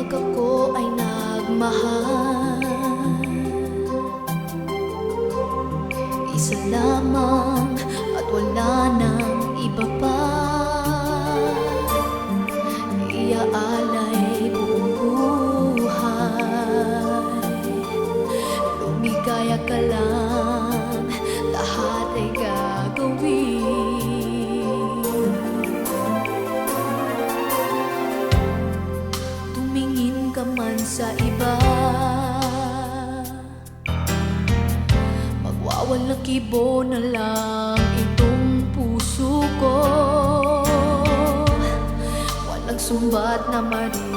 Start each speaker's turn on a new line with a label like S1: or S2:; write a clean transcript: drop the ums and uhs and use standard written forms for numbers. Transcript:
S1: Kapag ako ay nagmahal, isa lamang at wala nang iba pa. Iaalay buong buhay, lumigaya ka lang, lahat ay gagawin. Tumingin ka man sa iba, magwawalang kibo na lang itong puso ko. Walang sumbat na maroon